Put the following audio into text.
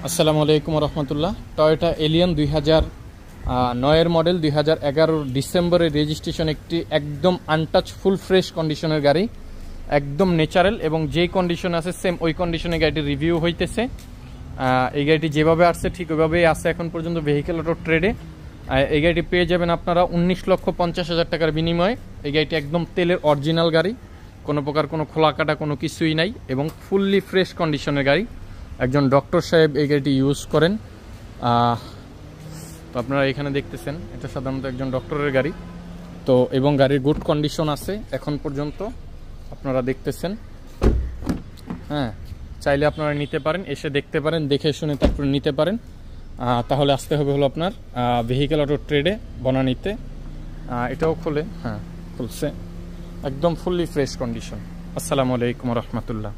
আসসালামু আলাইকুম রহমতুল্লাহ। Toyota Allion 2009 model, 2011 ডিসেম্বরের রেজিস্ট্রেশন, একটি একদম আনটাচ ফুল ফ্রেশ কন্ডিশনের গাড়ি, একদম ন্যাচারাল এবং যেই কন্ডিশন আছে সেম ওই কন্ডিশনে গাড়িটি রিভিউ হইতেছে। এই গাড়িটি যেভাবে আসছে ঠিক ওইভাবেই আছে এখন পর্যন্ত ভেহিকেল অটো ট্রেডে। এই গাড়িটি পেয়ে যাবেন আপনারা 19,50,000 টাকার বিনিময়ে। এই গাড়িটি একদম তেলের অরিজিনাল গাড়ি, কোনো প্রকার কোনো খোলা কাটা কোনো কিছুই নাই এবং ফুললি ফ্রেশ কন্ডিশনের গাড়ি। একজন ডক্টর সাহেব এই গাড়িটি ইউজ করেন। তো আপনারা এখানে দেখতেছেন এটা সাধারণত একজন ডক্টরের গাড়ি। তো এবং গাড়ির গুড কন্ডিশন আছে এখন পর্যন্ত আপনারা দেখতেছেন। হ্যাঁ, চাইলে আপনারা নিতে পারেন, এসে দেখতে পারেন, দেখে শুনে তারপরে নিতে পারেন। তাহলে আসতে হবে হলো আপনার ভেহিকেল অটো ট্রেডে বনানীতে। এটাও খোলে, হ্যাঁ খুলছে, একদম ফুললি ফ্রেশ কন্ডিশন। আসসালামু আলাইকুম রহমতুল্লাহ।